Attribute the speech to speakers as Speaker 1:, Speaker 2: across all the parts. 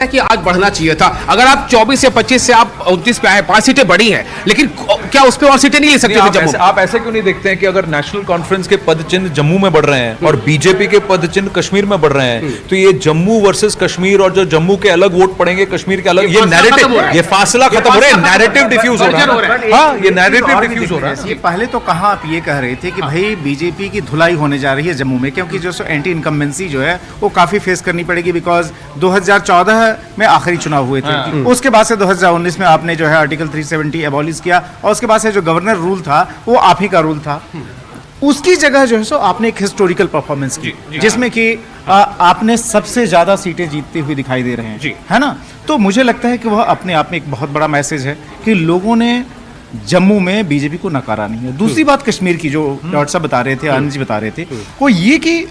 Speaker 1: कि आज बढ़ना चाहिए था। अगर आप 24 से 25 से आप 29 पे आए, 5 सीटें बढ़ी हैं, लेकिन क्या उस पे और सीटें नहीं ले सकते थे जम्मू?
Speaker 2: आप ऐसे क्यों नहीं देखते हैं कि अगर नेशनल कॉन्फ्रेंस के पद चिन्ह जम्मू में बढ़ रहे हैं और बीजेपी के पद चिन्ह कश्मीर में बढ़ रहे हैं, तो ये जम्मू वर्सेस कश्मीर और जो जम्मू के अलग वोट पड़ेंगे कश्मीर के अलग, ये नैरेटिव, ये फासला खत्म हो रहा है, नैरेटिव डिफ्यूज हो रहा है। हाँ, ये नैरेटिव डिफ्यूज हो रहा है।
Speaker 3: पहले तो कहाँ आप ये कह रहे थे कि भाई बीजेपी की धुलाई होने जा रही है जम्मू में, क्योंकि जो एंटी इनकम्बेंसी जो है वो काफी फेस करनी पड़ेगी, बिकॉज 2014 में आखिरी चुनाव हुए थे। उसके बाद से 2019 में आपने जो है आर्टिकल 370 एबॉलिश किया, और उसके बाद से जो गवर्नर रूल था वो आप ही का रूल था। उसकी जगह जो है सो आपने एक हिस्टोरिकल परफॉर्मेंस की, जिसमें कि आपने सबसे ज्यादा सीटें जीतते हुए दिखाई दे रहे हैं, है ना। तो मुझे लगता है कि वह अपने आप में एक बहुत बड़ा मैसेज है कि लोगों ने जम्मू में बीजेपी को नकारा नहीं है। दूसरी बात कश्मीर की जो डॉक्टर साहब बता रहे थे, आनंद जी बता रहे थे, वो ये कि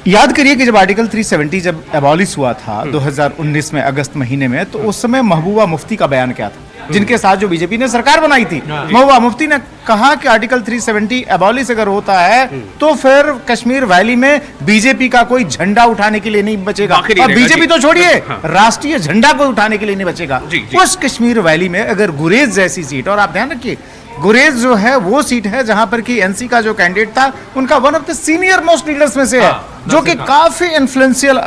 Speaker 3: याद करिए कि जब आर्टिकल 370 जब एबॉलिश हुआ था 2019 में अगस्त महीने में, तो उस समय महबूबा मुफ्ती का बयान क्या था, जिनके साथ जो बीजेपी ने सरकार बनाई थी। महबूबा मुफ्ती ने कहा कि आर्टिकल 370 एबॉलिश अगर होता है तो फिर कश्मीर वैली में बीजेपी का कोई झंडा उठाने के लिए नहीं बचेगा, और बीजेपी तो छोड़िए, राष्ट्रीय झंडा को उठाने के लिए नहीं बचेगा। उस कश्मीर वैली में अगर गुरेज जैसी सीट, और आप ध्यान रखिए गुरेज जो है वो सीट है जहां पर कि एनसी का जो कैंडिडेट था उनका one of the senior most leaders में से है, जो कि काफी इन्फ्लुएंशियल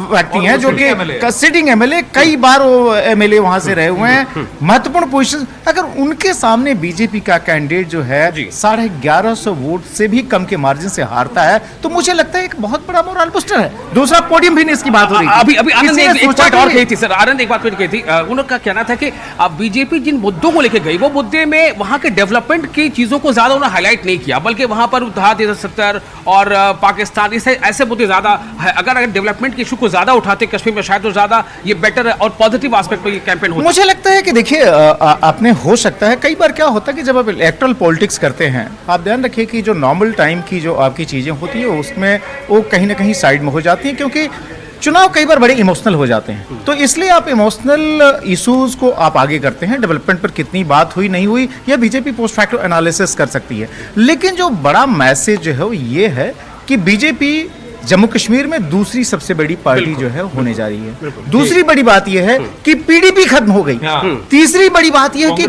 Speaker 3: व्यक्ति हैं, जो कि सिटिंग एमएलए, कई बार वो एमएलए वहां से रहे हुए हैं, महत्वपूर्ण पोजीशन। अगर उनके सामने बीजेपी का कैंडिडेट जो है 1150 वोट से भी कम के मार्जिन से हारता है, तो मुझे लगता है एक बहुत बड़ा मोरल बूस्टर है। दूसरा पोडियम भी नहीं इसकी बात हो रही है।
Speaker 1: अभी आनंद ने एक बात और कही थी सर, आनंद एक बात और कही थी, उनका कहना था कि बीजेपी जिन मुद्दों को लेकर गई, वो मुद्दे में वहां के डेवलपमेंट की चीजों को ज्यादा उन्होंने हाईलाइट नहीं किया, बल्कि वहां पर था 2070 और पाकिस्तान, ऐसे मुद्दे ज्यादा है। अगर डेवलपमेंट के इशू को ज्यादा उठाते कश्मीर में, शायद तो ज्यादा ये बेटर और पॉजिटिव एस्पेक्ट पे ये कैंपेन होता।
Speaker 3: मुझे लगता है कि देखिए आपने हो सकता है, कई बार क्या होता है कि जब आप इलेक्टोरल पॉलिटिक्स करते हैं, आप ध्यान रखिए कि जो नॉर्मल टाइम की जो आपकी चीजें होती है उसमें वो कहीं ना कहीं साइड में हो जाती हैं, क्योंकि चुनाव कई बार बड़े इमोशनल हो जाते हैं। तो इसलिए आप इमोशनल इश्यूज को आप आगे करते हैं। डेवलपमेंट पर कितनी बात हुई नहीं हुई या बीजेपी पोस्ट फैक्टर एनालिसिस कर सकती है, लेकिन जो बड़ा मैसेज जो है वो ये है कि बीजेपी जम्मू कश्मीर में दूसरी सबसे बड़ी पार्टी जो है होने जा रही है। दूसरी बड़ी बात यह है कि पीडीपी खत्म हो गई। तीसरी बड़ी बात यह है कि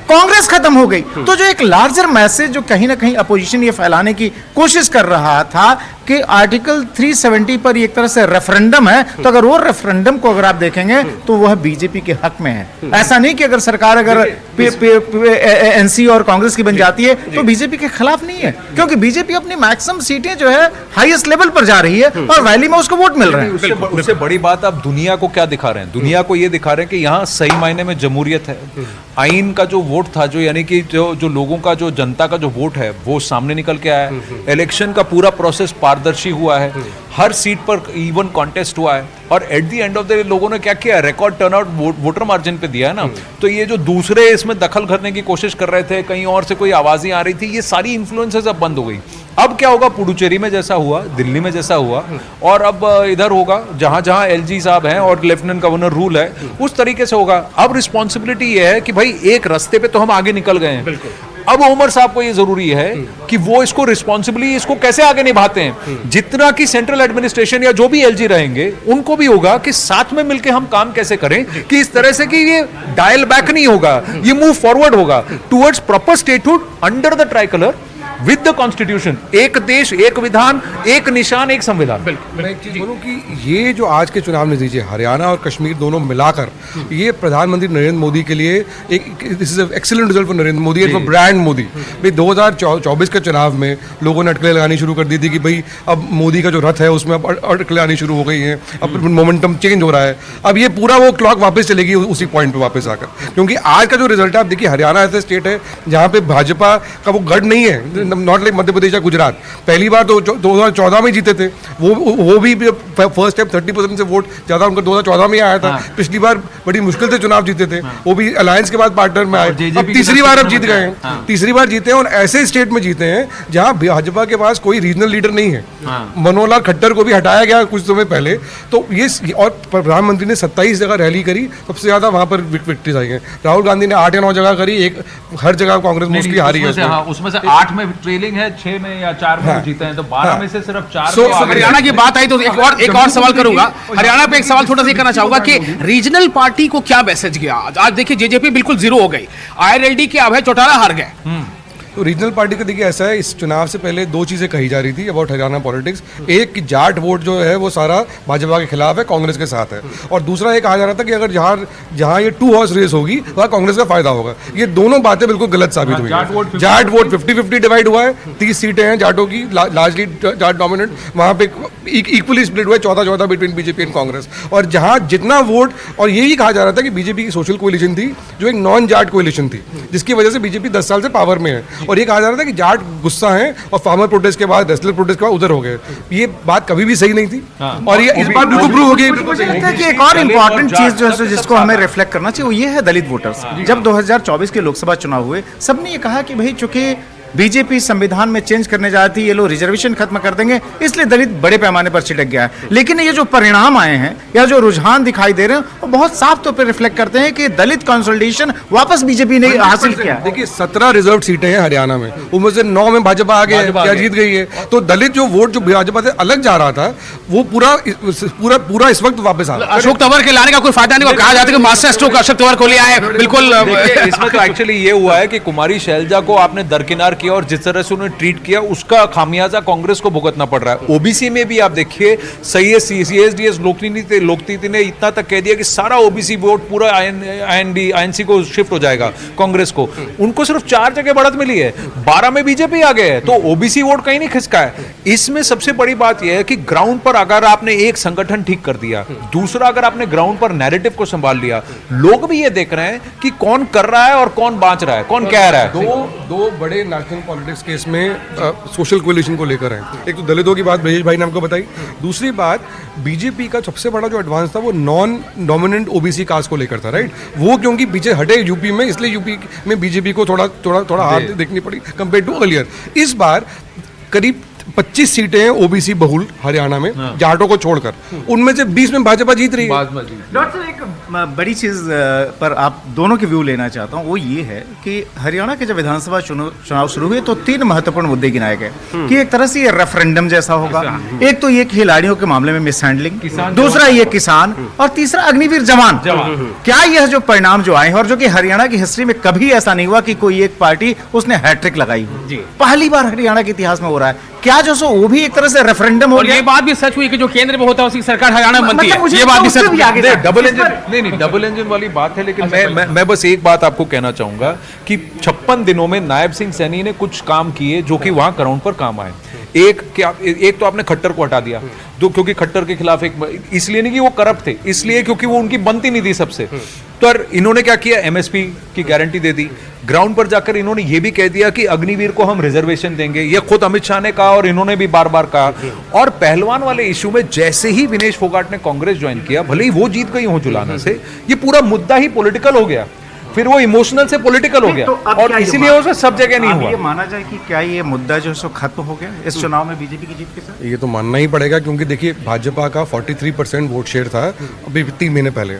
Speaker 3: कांग्रेस खत्म हो गई। तो जो एक लार्जर मैसेज जो कहीं ना कहीं अपोजिशन ये फैलाने की कोशिश कर रहा था कि आर्टिकल 370 पर एक तरह से रेफरेंडम है, तो अगर वो रेफरेंडम को अगर आप देखेंगे तो वह बीजेपी के हक में है। ऐसा नहीं कि अगर सरकार अगर एनसी और कांग्रेस की बन जाती है तो बीजेपी के खिलाफ नहीं है, क्योंकि बीजेपी अपनी मैक्सिमम सीटें जो है हाईएस्ट लेवल पर जा रही है और वैली में उसको वोट मिल रहे हैं।
Speaker 2: उससे बड़ी बात आप दुनिया को क्या दिखा रहे हैं? दुनिया को ये दिखा रहे हैं कि यहाँ सही मायने में जमहूरियत है। आइन का जो वोट था, जो यानी कि जो लोगों का, जो जनता का जो वोट है वो सामने निकल के आया है। इलेक्शन का पूरा प्रोसेस पारदर्शी हुआ है, हर सीट पर इवन कॉन्टेस्ट हुआ है, और at the end of the day लोगों ने क्या किया, रिकॉर्ड टर्नआउट वोटर मार्जिन पे दिया है ना। तो ये जो दूसरे इसमें दखल करने की कोशिश कर रहे थे, कहीं और से कोई आवाजें आ रही थी, ये सारी इन्फ्लुएंसेस अब बंद हो गई। अब क्या होगा, पुडुचेरी में जैसा हुआ, दिल्ली में जैसा हुआ, और अब इधर होगा जहां जहां एलजी साहब हैं और लेफ्टिनेंट गवर्नर रूल है, उस तरीके से होगा। अब रिस्पॉन्सिबिलिटी ये है कि भाई एक रास्ते पे तो हम आगे निकल गए हैं, अब उमर साहब को ये जरूरी है कि वो इसको रिस्पॉन्सिबली इसको कैसे आगे निभाते हैं। जितना कि सेंट्रल एडमिनिस्ट्रेशन या जो भी एलजी रहेंगे उनको भी होगा कि साथ में मिलकर हम काम कैसे करें कि इस तरह से कि ये डायल बैक नहीं होगा, ये मूव फॉरवर्ड होगा towards proper statehood under the try colour with the constitution. एक देश, एक विधान, एक निशान, एक संविधान।
Speaker 4: मैं एक चीज बोलूं कि ये जो आज के चुनाव नतीजे हरियाणा और कश्मीर दोनों मिलाकर, ये प्रधानमंत्री नरेंद्र मोदी के लिए एक this is excellent result for Narendra Modi and for brand Modi. भाई 2024 के चुनाव में लोगों ने अटकलें लगानी शुरू कर दी थी कि भाई अब मोदी का जो रथ है उसमें अब अटकलें आनी शुरू हो गई हैं, अब मोमेंटम चेंज हो रहा है। अब ये पूरा वो क्लॉक वापस चलेगी उसी पॉइंट पर वापस आकर, क्योंकि आज का जो रिजल्ट है, आप देखिए हरियाणा ऐसा स्टेट है जहाँ पे भाजपा का वो गढ़ नहीं है, नॉट लाइक मध्य प्रदेश या गुजरात। पहली बार तो 2014 में जीते थे, वो भी फर्स्ट टाइम 30% से वोट ज्यादा उनका 2014 में आया था। पिछली बार बड़ी मुश्किल से चुनाव जीते थे, वो भी अलायंस के बाद पार्टनर में आए। अब तीसरी बार अब जीत गए हैं, तीसरी बार जीते हैं, और ऐसे स्टेट में जीते हैं जहां भाजपा के पास कोई रीजनल लीडर नहीं है। मनोहर लाल खट्टर को भी हटाया गया कुछ समय पहले। तो ये, और प्रधानमंत्री ने 27 जगह रैली करी, सबसे ज्यादा वहां पर विक्ट्रीज आई है। राहुल गांधी ने 8 या 9 जगह करी, एक हर जगह कांग्रेस मोस्टली हारी है।
Speaker 2: उसमें से 8 में ट्रेलिंग है 6 में या 4 में जीते हैं, तो 12 में से सिर्फ 4
Speaker 4: So,
Speaker 2: तो आगे
Speaker 1: हरियाणा की बात आई तो एक और सवाल करूंगा। हरियाणा पे एक सवाल छोटा सा करना चाहूंगा कि रीजनल पार्टी को क्या मैसेज गया? आज देखिए जेजेपी बिल्कुल जीरो हो गई, आईआरएलडी के अभय चौटाला हार गए।
Speaker 4: तो रीजनल पार्टी का देखिए ऐसा है, इस चुनाव से पहले दो चीज़ें कही जा रही थी अबाउट हरियाणा पॉलिटिक्स। एक कि जाट वोट जो है वो सारा भाजपा के खिलाफ है, कांग्रेस के साथ है। और दूसरा ये कहा जा रहा था कि अगर जहाँ ये 2 हॉर्स रेस होगी वहाँ कांग्रेस का फायदा होगा। ये दोनों बातें बिल्कुल गलत साबित हुई। जाट वोट 50-50 डिवाइड हुआ है, 30 सीटें हैं जाटों की, लार्जली जाट डोमिनेंट। वहाँ पे इक्वली स्प्लिट हुआ है 14-14 बिटवीन बीजेपी एंड कांग्रेस। और जहाँ जितना वोट, और यही कहा जा रहा था कि बीजेपी की सोशल कोलिशन थी जो एक नॉन जाट कोलिशन थी, जिसकी वजह से बीजेपी 10 साल से पावर में है। और ये कहा जा रहा था कि जाट गुस्सा है और फार्मर प्रोटेस्ट के बाद, रेसलर प्रोटेस्ट के बाद उधर हो गए। ये बात कभी भी सही नहीं थी और ये इस बार बिल्कुल प्रूव हो गई।
Speaker 3: मुझे लगता है कि एक और इम्पोर्टेंट चीज जो है जिसको हमें रिफ्लेक्ट करना चाहिए वो ये है दलित वोटर्स। जब 2024 के लोकसभा चुनाव हुए, सबने ये कहा कि भाई चूंकि बीजेपी संविधान में चेंज करने जाती है, ये लोग रिजर्वेशन खत्म कर देंगे, इसलिए दलित बड़े पैमाने पर छिटक गया है। लेकिन ये जो परिणाम आए हैं या जो रुझान दिखाई दे रहे हैं वो बहुत साफ तौर पर रिफ्लेक्ट करते हैं कि दलित कंसोलिडेशन वापस बीजेपी ने हासिल किया है।
Speaker 4: देखिए 17 रिजर्व सीटें हैं हरियाणा में, उनमें से 9 में भाजपा आ गए या जीत गई है। तो दलित जो वोट जो भाजपा से अलग जा रहा था वो पूरा इस वक्त वापस आ रहा है।
Speaker 1: अशोक तंवर के लाने का कोई फायदा नहीं हुआ। कहा जाता है कि मास्टर स्ट्रोक अशोक तंवर को लिया है। बिल्कुल
Speaker 2: इसमें तो एक्चुअली ये हुआ है कि कुमारी शैलजा को आपने दरकिनार किया और जिस तरह से उन्होंने ट्रीट किया उसका खामियाजा कांग्रेस को भुगतना पड़ रहा है। ओबीसी में भी आप देखिए, सीएसडीएस लोकनीति ने इतना तक कह दिया कि सारा ओबीसी वोट पूरा आईएनसी को शिफ्ट हो जाएगा कांग्रेस को। उनको सिर्फ 4 जगह बढ़त मिली है, 12 में बीजेपी आ गए है, तो ओबीसी वोट कहीं नहीं खिसका है। इसमें सबसे बड़ी बात यह है कि ग्राउंड पर अगर आपने एक संगठन ठीक कर दिया, दूसरा अगर आपने ग्राउंड पर नैरेटिव को संभाल लिया, लोग भी ये देख रहे हैं कि कौन कर रहा है और कौन बांच रहा है, कौन कह रहा है।
Speaker 4: दो बड़े नेशनल पॉलिटिक्स केस में सोशल कोलिशन को लेकर है। एक तो दलितों की बात ब्रजेश भाई ने हमको बताई, दूसरी बात बीजेपी का सबसे बड़ा जो एडवांस था वो नॉन डोमिनेंट ओबीसी कास्ट को लेकर था, राइट। वो क्योंकि पीछे हटे यूपी में, इसलिए यूपी में बीजेपी को थोड़ा हाथ देखनी पड़ी कंपेयर टू अर्लियर। इस बार करीब 25 सीटें हैं ओबीसी बहुल हरियाणा में, जाटों को छोड़कर, उनमें से 20 में भाजपा जीत रही है।
Speaker 3: डॉक्टर साहब, एक बड़ी चीज पर आप दोनों के व्यू लेना चाहता हूँ, वो ये है कि हरियाणा के जब विधानसभा चुनाव शुरू हुए तो 3 महत्वपूर्ण मुद्दे गिनाए गए कि एक तरह से ये रेफरेंडम जैसा होगा, एक तो ये खिलाड़ियों के मामले में मिसहैंडलिंग, दूसरा ये किसान, और तीसरा अग्निवीर जवान। क्या यह जो परिणाम जो आए हैं, और जो कि हरियाणा की हिस्ट्री में कभी ऐसा नहीं हुआ कि कोई एक पार्टी उसने हैट्रिक लगाई हो, पहली बार हरियाणा के इतिहास में हो रहा है, क्या जो सो वो भी एक तरह से रेफरेंडम हो गया?
Speaker 1: ये बात भी सच हुई कि जो केंद्र में होता है उसकी सरकार हरियाणा में बनती है। ये बात भी सच हुई।
Speaker 2: डबल इंजन वाली बात है। लेकिन मैं बस एक बात आपको कहना चाहूंगा कि 56 दिनों में नायब सिंह सैनी ने कुछ काम किए जो कि वहां ग्राउंड पर काम आए। एक तो आपने खट्टर को हटा दिया, क्योंकि खट्टर के खिलाफ इसलिए नहीं कि वो करप्ट थे, इसलिए क्योंकि वो उनकी बनती नहीं थी सबसे। तो इन्होंने क्या किया, एमएसपी की गारंटी दे दी। ग्राउंड पर जाकर इन्होंने ये भी कह दिया कि अग्निवीर को हम रिजर्वेशन देंगे, ये खुद अमित शाह ने कहा और इन्होंने भी बार बार कहा। और पहलवान वाले इशू में जैसे ही विनेश फोगाट ने कांग्रेस ज्वाइन किया, भले ही वो जीत गई हो जुलाना से, ये पूरा मुद्दा ही पॉलिटिकल हो गया, फिर वो इमोशनल से पॉलिटिकल हो गया,
Speaker 3: तो
Speaker 2: और इसीलिए उसे सब जगह नहीं हुआ।
Speaker 3: ये माना जाए कि क्या ये मुद्दा जो है सो खत्म हो गया इस चुनाव में बीजेपी की जीत के साथ?
Speaker 4: ये तो मानना ही पड़ेगा, क्योंकि देखिए भाजपा का 43% वोट शेयर था अभी 3 महीने पहले।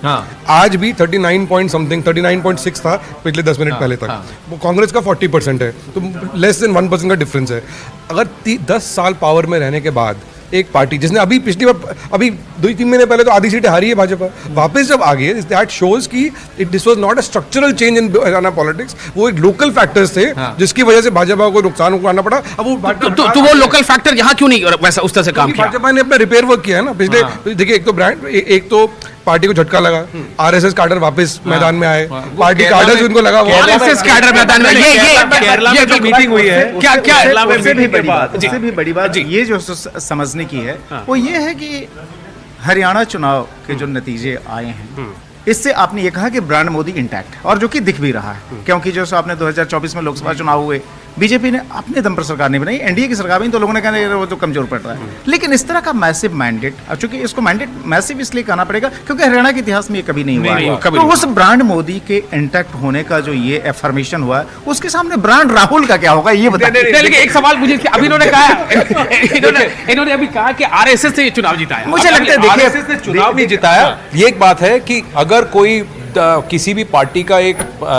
Speaker 4: आज भी 39.6 था पिछले 10 मिनट पहले तक। वो कांग्रेस का 40% है, तो लेस देन 1% का डिफरेंस है। अगर 10 साल पावर में रहने के बाद एक पार्टी जिसने अभी पिछली बार, अभी 2-3 महीने पहले तो आधी सीटें हारी है भाजपा, वापस जब आ गई है, दैट शोज कि this was not a structural change in Haryana politics. वो एक लोकल फैक्टर्स थे जिसकी वजह से भाजपा को नुकसान उठाना पड़ा। अब वो
Speaker 1: तो वो लोकल फैक्टर यहाँ क्यों नहीं वैसा उस तरह से काम किया?
Speaker 4: भाजपा ने अपना रिपेयर वर्क किया है ना पिछले। देखिए एक तो पार्टी को झटका लगा, आरएसएस कैडर वापस मैदान में आए, पार्टी कैडर उनको लगा,
Speaker 1: आरएसएस कैडर मैदान में, ये जो मीटिंग हुई है, क्या
Speaker 3: उससे भी बड़ी बात ये जो समझने की है वो ये है कि हरियाणा चुनाव के जो नतीजे आए हैं, इससे आपने ये कहा कि ब्रांड मोदी इंटैक्ट है, और जो कि दिख भी रहा है, क्योंकि जो आपने 2024 में लोकसभा चुनाव हुए, बीजेपी ने अपने दम पर सरकार नहीं बनाई, एनडीए की सरकार बनी तो लोगों ने कहा वो तो कमजोर पड़ रहा है। लेकिन इस तरह का मैसिव मैंडेट, चूंकि इसको मैंडेट मैसिव इसलिए कहना पड़ेगा क्योंकि हरियाणा के इतिहास में ये कभी नहीं हुआ है। तो उस ब्रांड मोदी के इंटैक्ट होने का जो ये एफर्मेशन हुआ है, उसके सामने ब्रांड राहुल का क्या होगा ये बताइए।
Speaker 1: लेकिन एक सवाल मुझे, अभी इन्होंने कहा, इन्होंने अभी कहा कि आरएसएस से ये चुनाव जिताया।
Speaker 3: मुझे लगता है देखिए
Speaker 2: चुनाव नहीं जिताया। ये एक बात है कि अगर कोई किसी भी पार्टी का एक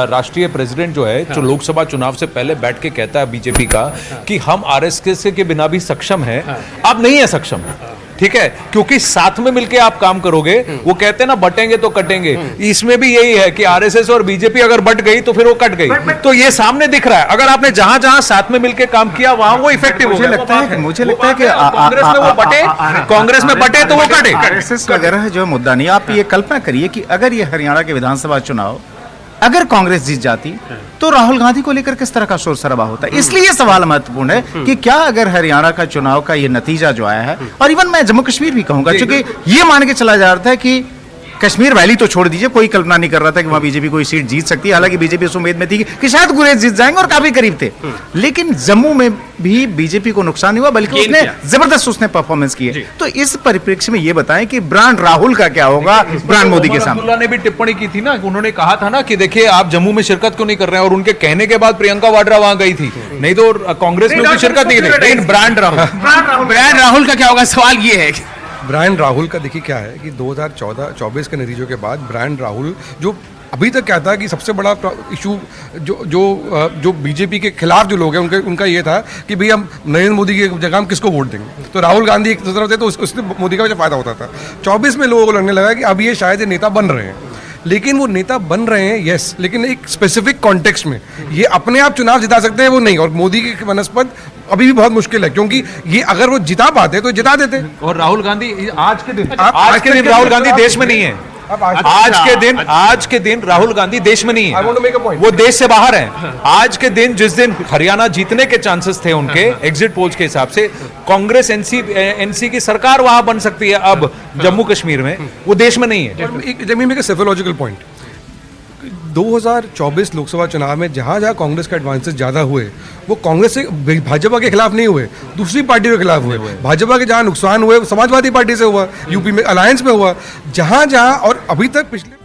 Speaker 2: राष्ट्रीय प्रेसिडेंट जो है, जो लोकसभा चुनाव से पहले बैठ के कहता है बीजेपी का कि हम आरएसएस के बिना भी सक्षम है, अब नहीं है सक्षम, ठीक है, क्योंकि साथ में मिलके आप काम करोगे। वो कहते हैं ना बटेंगे तो कटेंगे, इसमें भी यही है कि आरएसएस और बीजेपी अगर बट गई तो फिर वो कट गई। तो ये सामने दिख रहा है, अगर आपने जहां जहां साथ में मिलके काम किया वहां वो इफेक्टिव हो गया।
Speaker 3: मुझे लगता है कि
Speaker 2: कांग्रेस में वो बटे, कांग्रेस में बटे तो वो कटे।
Speaker 3: आरएसएस वगैरह जो मुद्दा नहीं, आप ये कल्पना करिए कि अगर ये हरियाणा के विधानसभा चुनाव अगर कांग्रेस जीत जाती तो राहुल गांधी को लेकर किस तरह का शोर शराबा होता है। इसलिए ये सवाल महत्वपूर्ण है कि क्या अगर हरियाणा का चुनाव का ये नतीजा जो आया है, और इवन मैं जम्मू कश्मीर भी कहूंगा, क्योंकि ये मान के चला जा रहा था कि कश्मीर वैली तो छोड़ दीजिए, कोई कल्पना नहीं कर रहा था कि वहां बीजेपी कोई सीट जीत सकती है। हालांकि बीजेपी उस उम्मीद में थी कि शायद गुरेज जीत जाएंगे और काफी करीब थे, लेकिन जम्मू में भी बीजेपी को नुकसान हुआ, बल्कि उसने जबरदस्त उसने परफॉर्मेंस की है। तो इस परिप्रेक्ष्य में ये बताएं कि ब्रांड राहुल का क्या होगा ब्रांड मोदी के सामने।
Speaker 2: अब्दुल्ला ने भी टिप्पणी की थी ना, उन्होंने कहा था ना कि देखिए आप जम्मू में शिरकत क्यों नहीं कर रहे हैं, और उनके कहने के बाद प्रियंका वाड्रा वहां गई थी, नहीं तो कांग्रेस में शिरकत नहीं थी। ब्रांड
Speaker 1: राहुल का क्या होगा, सवाल ये है कि
Speaker 4: ब्रांड राहुल का देखिए क्या है कि 2014-24 के नतीजों के बाद ब्रांड राहुल जो अभी तक क्या था कि सबसे बड़ा इशू जो बीजेपी के खिलाफ जो लोग हैं उनका ये था कि भाई हम नरेंद्र मोदी की जगह हम किसको वोट देंगे, तो राहुल गांधी एक तरफ थे तो उससे मोदी का फायदा होता था। 24 में लोगों को लगने लगा कि अब ये शायद ये नेता बन रहे हैं, लेकिन वो नेता बन रहे हैं यस, लेकिन एक स्पेसिफिक कॉन्टेक्स्ट में। ये अपने आप चुनाव जिता सकते हैं वो नहीं, और मोदी की बनस्पत अभी भी बहुत मुश्किल है, क्योंकि ये अगर वो जिता पाते तो जिता देते।
Speaker 2: और राहुल गांधी आज के दिन राहुल गांधी देश में नहीं है। आज के दिन राहुल गांधी देश में नहीं है, वो देश से बाहर है। आज के दिन जिस दिन हरियाणा जीतने के चांसेस थे उनके एग्जिट पोल्स के हिसाब से, कांग्रेस एनसी की सरकार वहां बन सकती है अब जम्मू कश्मीर में, वो देश में नहीं है।
Speaker 4: एक साइकोलॉजिकल पॉइंट, 2024 लोकसभा चुनाव में जहां जहां कांग्रेस के एडवांसेस ज्यादा हुए वो कांग्रेस से भाजपा के खिलाफ नहीं हुए, दूसरी पार्टियों के खिलाफ हुए। भाजपा के जहां नुकसान हुए समाजवादी पार्टी से हुआ, यूपी में अलायंस में हुआ, जहां जहां, और अभी तक पिछले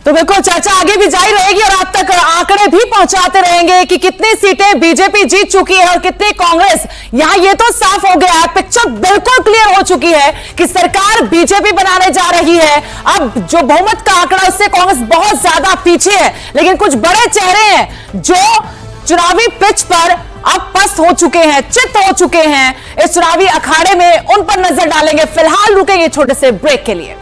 Speaker 5: तो बिल्कुल चर्चा आगे भी जारी रहेगी और आप तक आंकड़े भी पहुंचाते रहेंगे कि कितनी सीटें बीजेपी जीत चुकी है और कितनी कांग्रेस। यहां ये तो साफ हो गया है, पिक्चर बिल्कुल क्लियर हो चुकी है कि सरकार बीजेपी बनाने जा रही है। अब जो बहुमत का आंकड़ा उससे कांग्रेस बहुत ज्यादा पीछे है, लेकिन कुछ बड़े चेहरे हैं जो चुनावी पिच पर अब पस्त हो चुके हैं, चित हो चुके हैं इस चुनावी अखाड़े में, उन पर नजर डालेंगे। फिलहाल रुकेंगे छोटे से ब्रेक के लिए।